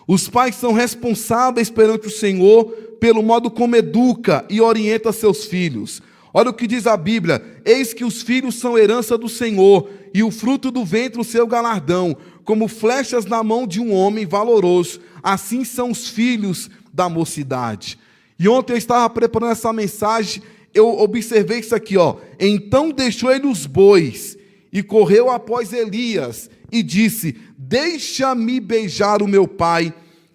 Os pais são responsáveis perante o Senhor pelo modo como educa e orienta seus filhos. Olha o que diz a Bíblia: eis que os filhos são herança do Senhor, e o fruto do ventre o seu galardão, como flechas na mão de um homem valoroso, assim são os filhos da mocidade. E ontem eu estava preparando essa mensagem, eu observei isso aqui, ó. Então deixou ele os bois, e correu após Elias, e disse: deixa-me beijar o meu pai,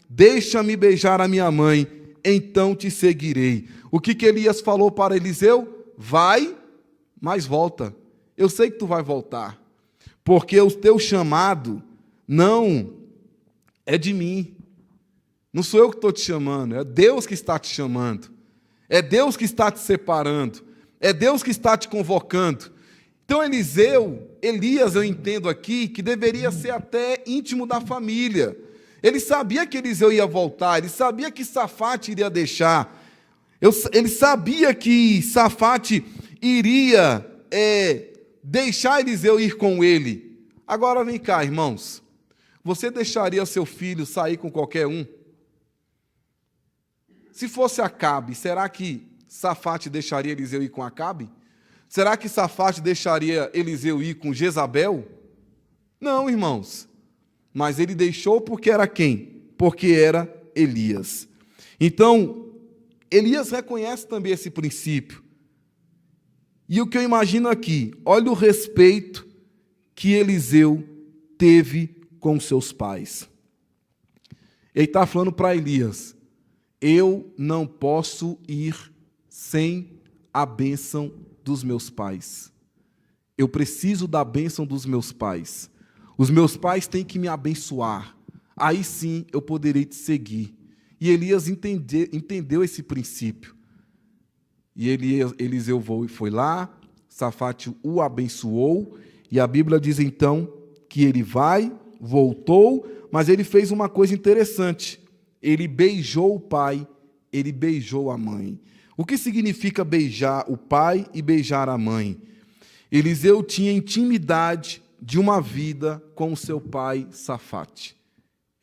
deixa-me beijar a minha mãe, então te seguirei. O que Elias falou para Eliseu? Vai, mas volta. Eu sei que tu vai voltar, porque o teu chamado não é de mim. Não sou eu que estou te chamando, é Deus que está te chamando. É Deus que está te separando. É Deus que está te convocando. Então Elias, eu entendo aqui, que deveria ser até íntimo da família. Ele sabia que Eliseu ia voltar, ele sabia que Safate iria deixar. Ele sabia que Safate iria deixar Eliseu ir com ele. Agora vem cá, irmãos. Você deixaria seu filho sair com qualquer um? Se fosse Acabe, será que Safate deixaria Eliseu ir com Acabe? Será que Safate deixaria Eliseu ir com Jezabel? Não, irmãos. Mas ele deixou porque era quem? Porque era Elias. Então, Elias reconhece também esse princípio. E o que eu imagino aqui, olha o respeito que Eliseu teve com seus pais. Ele está falando para Elias: eu não posso ir sem a bênção dos meus pais. Eu preciso da bênção dos meus pais. Os meus pais têm que me abençoar. Aí sim eu poderei te seguir. E Elias entendeu esse princípio. E Eliseu foi lá, Safate o abençoou, e a Bíblia diz então que ele voltou, mas ele fez uma coisa interessante. Ele beijou o pai, ele beijou a mãe. O que significa beijar o pai e beijar a mãe? Eliseu tinha intimidade de uma vida com o seu pai Safate.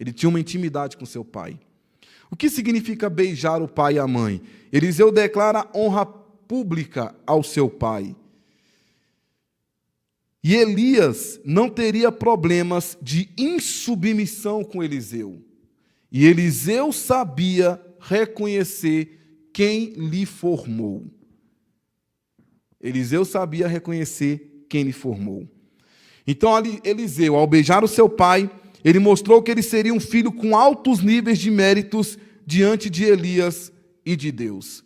Ele tinha uma intimidade com seu pai. O que significa beijar o pai e a mãe? Eliseu declara honra pública ao seu pai. E Elias não teria problemas de insubmissão com Eliseu. E Eliseu sabia reconhecer quem lhe formou. Eliseu sabia reconhecer quem lhe formou. Então, Eliseu, ao beijar o seu pai, ele mostrou que ele seria um filho com altos níveis de méritos diante de Elias e de Deus.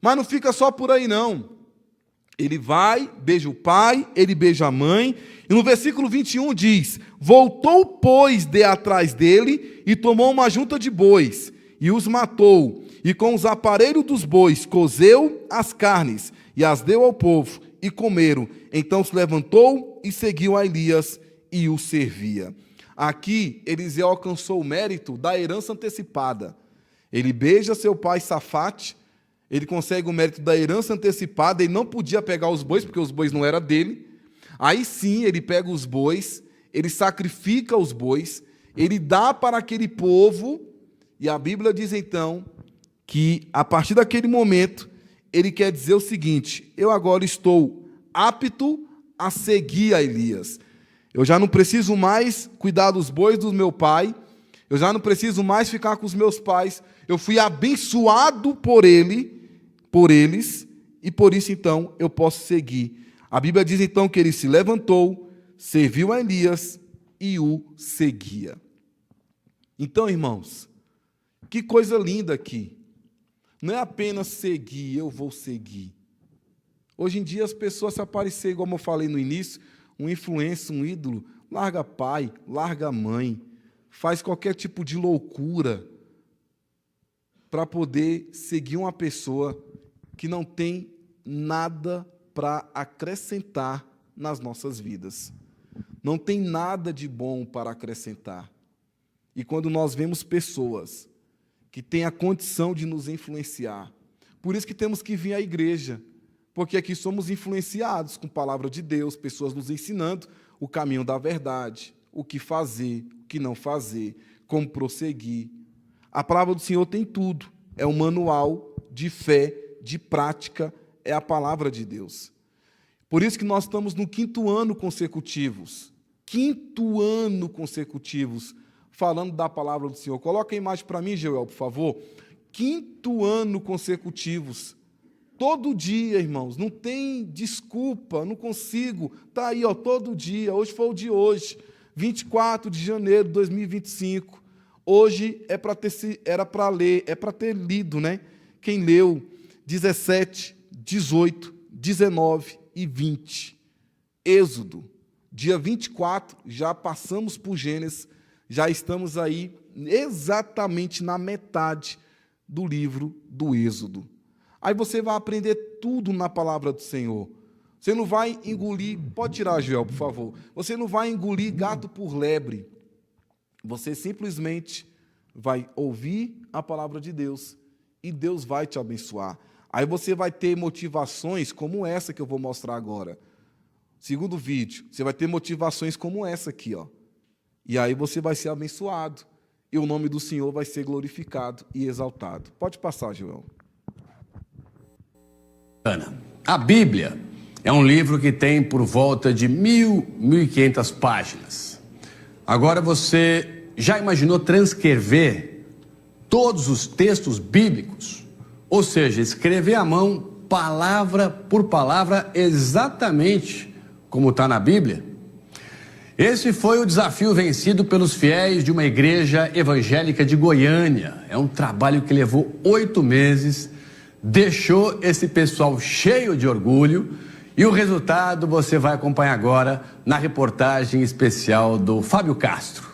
Mas não fica só por aí, não. Ele vai, beija o pai, ele beija a mãe, e no versículo 21 diz: voltou, pois, de atrás dele, e tomou uma junta de bois, e os matou, e com os aparelhos dos bois cozeu as carnes, e as deu ao povo, e comeram. Então se levantou e seguiu a Elias, e o servia. Aqui, Eliseu alcançou o mérito da herança antecipada. Ele beija seu pai Safate, ele consegue o mérito da herança antecipada, ele não podia pegar os bois, porque os bois não eram dele. Aí sim, ele pega os bois, ele sacrifica os bois, ele dá para aquele povo, e a Bíblia diz então que, a partir daquele momento, ele quer dizer o seguinte: eu agora estou apto a seguir a Elias. Eu já não preciso mais cuidar dos bois do meu pai, eu já não preciso mais ficar com os meus pais, eu fui abençoado por eles, e por isso então eu posso seguir. A Bíblia diz então que ele se levantou, serviu a Elias e o seguia. Então, irmãos, que coisa linda aqui. Não é apenas seguir, eu vou seguir. Hoje em dia as pessoas se aparecerem, como eu falei no início, um influencer, um ídolo, larga pai, larga mãe, faz qualquer tipo de loucura para poder seguir uma pessoa que não tem nada para acrescentar nas nossas vidas. Não tem nada de bom para acrescentar. E quando nós vemos pessoas que têm a condição de nos influenciar, por isso que temos que vir à igreja, porque aqui somos influenciados com a palavra de Deus, pessoas nos ensinando o caminho da verdade, o que fazer, o que não fazer, como prosseguir. A palavra do Senhor tem tudo. É um manual de fé, de prática, é a palavra de Deus. Por isso que nós estamos no 5º ano consecutivos. 5º ano consecutivos falando da palavra do Senhor. Coloca a imagem para mim, Joel, por favor. 5º ano consecutivos. Todo dia, irmãos, não tem desculpa, não consigo. Está aí, ó, todo dia. Hoje foi o de hoje, 24 de janeiro de 2025. Hoje era para ler, é para ter lido, né? Quem leu 17, 18, 19 e 20. Êxodo. Dia 24, já passamos por Gênesis, já estamos aí exatamente na metade do livro do Êxodo. Aí você vai aprender tudo na palavra do Senhor. Você não vai engolir, pode tirar, Joel, por favor. Você não vai engolir gato por lebre. Você simplesmente vai ouvir a palavra de Deus e Deus vai te abençoar. Aí você vai ter motivações como essa que eu vou mostrar agora. Segundo vídeo, você vai ter motivações como essa aqui, ó. E aí você vai ser abençoado. E o nome do Senhor vai ser glorificado e exaltado. Pode passar, Joel. A Bíblia é um livro que tem por volta de 1.500 páginas. Agora você já imaginou transcrever todos os textos bíblicos? Ou seja, escrever à mão, palavra por palavra, exatamente como está na Bíblia? Esse foi o desafio vencido pelos fiéis de uma igreja evangélica de Goiânia. É um trabalho que levou 8 meses, deixou esse pessoal cheio de orgulho e o resultado você vai acompanhar agora na reportagem especial do Fábio Castro.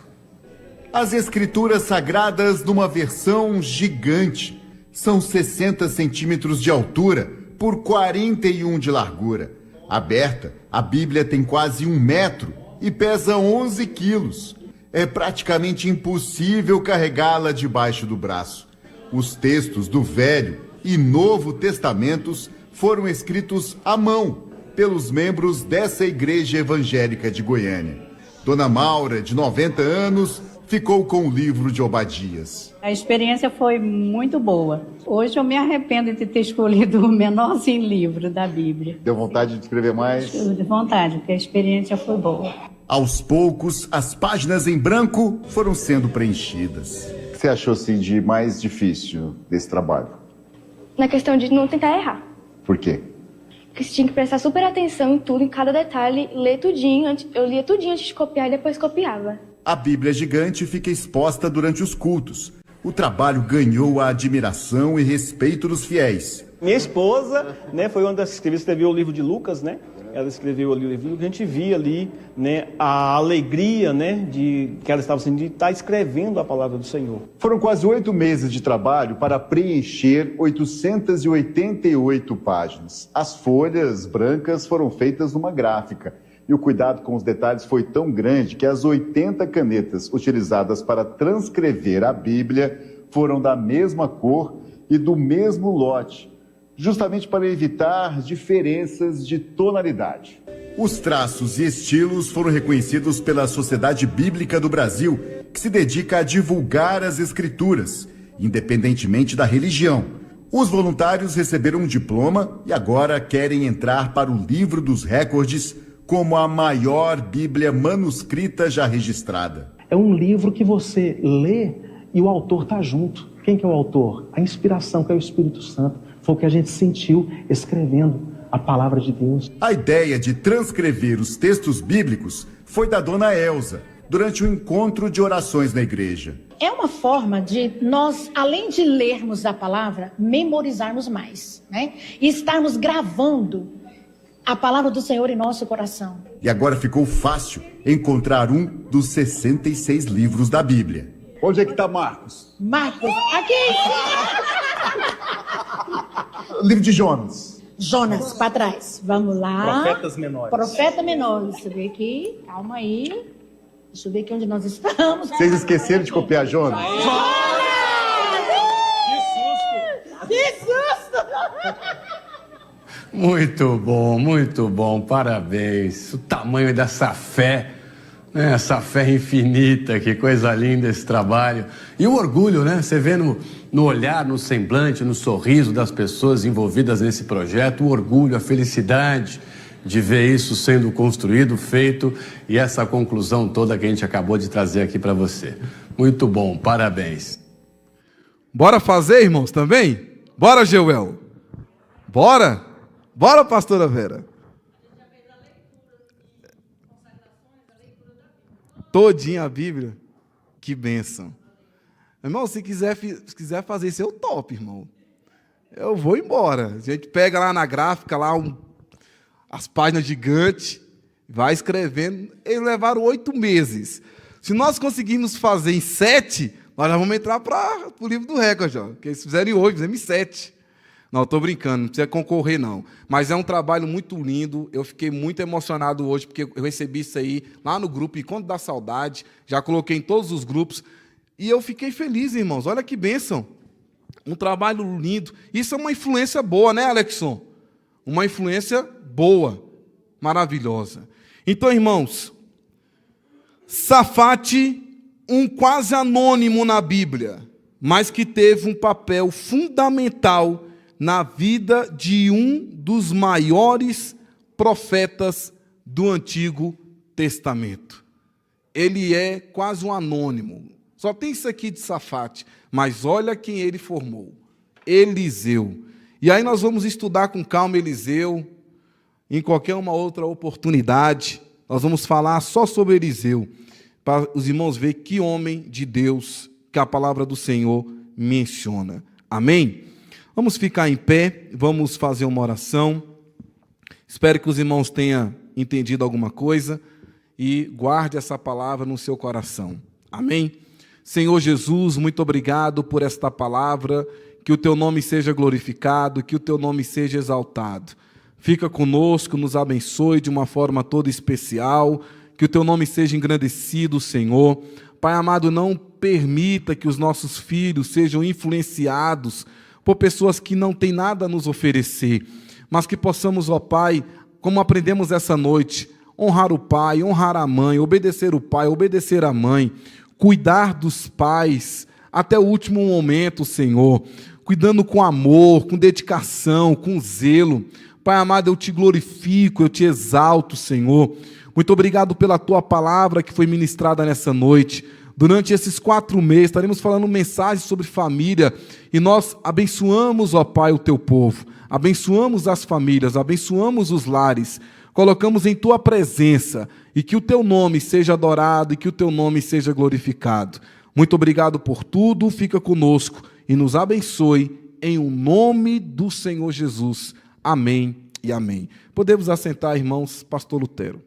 As Escrituras Sagradas numa versão gigante. São 60 centímetros de altura por 41 de largura. Aberta, a Bíblia tem quase 1 metro e pesa 11 quilos. É praticamente impossível carregá-la debaixo do braço. Os textos do Velho e Novo Testamentos foram escritos à mão pelos membros dessa igreja evangélica de Goiânia. Dona Maura, de 90 anos, ficou com o livro de Obadias. A experiência foi muito boa. Hoje eu me arrependo de ter escolhido o menorzinho livro da Bíblia. Deu vontade de escrever mais? De vontade, porque a experiência foi boa. Aos poucos, as páginas em branco foram sendo preenchidas. O que você achou assim, de mais difícil desse trabalho? Na questão de não tentar errar. Por quê? Porque você tinha que prestar super atenção em tudo, em cada detalhe, ler tudinho. Eu lia tudinho antes de copiar e depois copiava. A Bíblia gigante fica exposta durante os cultos. O trabalho ganhou a admiração e respeito dos fiéis. Minha esposa, né, foi uma das que escreveu o livro de Lucas, né? Ela escreveu ali o livro de Lucas, a gente via ali, né, a alegria, né, de que ela estava sendo de estar escrevendo a palavra do Senhor. Foram quase 8 meses de trabalho para preencher 888 páginas. As folhas brancas foram feitas numa gráfica. E o cuidado com os detalhes foi tão grande que as 80 canetas utilizadas para transcrever a Bíblia foram da mesma cor e do mesmo lote, justamente para evitar diferenças de tonalidade. Os traços e estilos foram reconhecidos pela Sociedade Bíblica do Brasil, que se dedica a divulgar as escrituras, independentemente da religião. Os voluntários receberam um diploma e agora querem entrar para o livro dos recordes como a maior Bíblia manuscrita já registrada. É um livro que você lê e o autor está junto. Quem que é o autor? A inspiração, que é o Espírito Santo. Foi o que a gente sentiu escrevendo a palavra de Deus. A ideia de transcrever os textos bíblicos foi da dona Elza, durante um encontro de orações na igreja. É uma forma de nós, além de lermos a palavra, memorizarmos mais, né? E estarmos gravando a palavra do Senhor em nosso coração. E agora ficou fácil encontrar um dos 66 livros da Bíblia. Onde é que está Marcos? Marcos, aqui! Livro de Jonas. Jonas, para trás. Vamos lá. Profetas menores. Profeta menor. Deixa eu ver aqui. Calma aí. Deixa eu ver aqui onde nós estamos. Vocês esqueceram de copiar Jonas? Que susto! Muito bom, parabéns. O tamanho dessa fé Essa fé infinita, que coisa linda esse trabalho. E o orgulho, né? Você vê no olhar, no semblante, no sorriso das pessoas envolvidas nesse projeto, o orgulho, a felicidade de ver isso sendo construído, feito, e essa conclusão toda que a gente acabou de trazer aqui para você. Muito bom, parabéns. Bora fazer, irmãos, também? Bora, Geuel? Bora? Bora, pastora Vera? Todinha a Bíblia? Que bênção. Irmão, se quiser fazer isso, eu topo, irmão. Eu vou embora. A gente pega lá na gráfica, lá as páginas gigantes, vai escrevendo. Eles levaram 8 meses. Se nós conseguirmos fazer em 7, nós já vamos entrar para o livro do recorde. Porque eles fizeram em 8, fizemos em 7. Não, estou brincando, não precisa concorrer, não. Mas é um trabalho muito lindo. Eu fiquei muito emocionado hoje, porque eu recebi isso aí lá no grupo Encontro da Saudade. Já coloquei em todos os grupos. E eu fiquei feliz, irmãos. Olha que bênção. Um trabalho lindo. Isso é uma influência boa, né, Alexson? Uma influência boa, maravilhosa. Então, irmãos, Safate, um quase anônimo na Bíblia, mas que teve um papel fundamental na vida de um dos maiores profetas do Antigo Testamento. Ele é quase um anônimo. Só tem isso aqui de Safate, mas olha quem ele formou. Eliseu. E aí nós vamos estudar com calma Eliseu, em qualquer uma outra oportunidade. Nós vamos falar só sobre Eliseu, para os irmãos verem que homem de Deus que a palavra do Senhor menciona. Amém? Vamos ficar em pé, vamos fazer uma oração. Espero que os irmãos tenham entendido alguma coisa e guarde essa palavra no seu coração. Amém? Senhor Jesus, muito obrigado por esta palavra, que o teu nome seja glorificado, que o teu nome seja exaltado. Fica conosco, nos abençoe de uma forma toda especial, que o teu nome seja engrandecido, Senhor. Pai amado, não permita que os nossos filhos sejam influenciados por pessoas que não têm nada a nos oferecer, mas que possamos, ó Pai, como aprendemos essa noite, honrar o pai, honrar a mãe, obedecer o pai, obedecer a mãe, cuidar dos pais até o último momento, Senhor, cuidando com amor, com dedicação, com zelo. Pai amado, eu te glorifico, eu te exalto, Senhor. Muito obrigado pela tua palavra que foi ministrada nessa noite. Durante esses 4 meses, estaremos falando mensagens sobre família e nós abençoamos, ó Pai, o teu povo, abençoamos as famílias, abençoamos os lares, colocamos em tua presença e que o teu nome seja adorado e que o teu nome seja glorificado. Muito obrigado por tudo, fica conosco e nos abençoe em o nome do Senhor Jesus. Amém e amém. Podemos assentar, irmãos, pastor Lutero.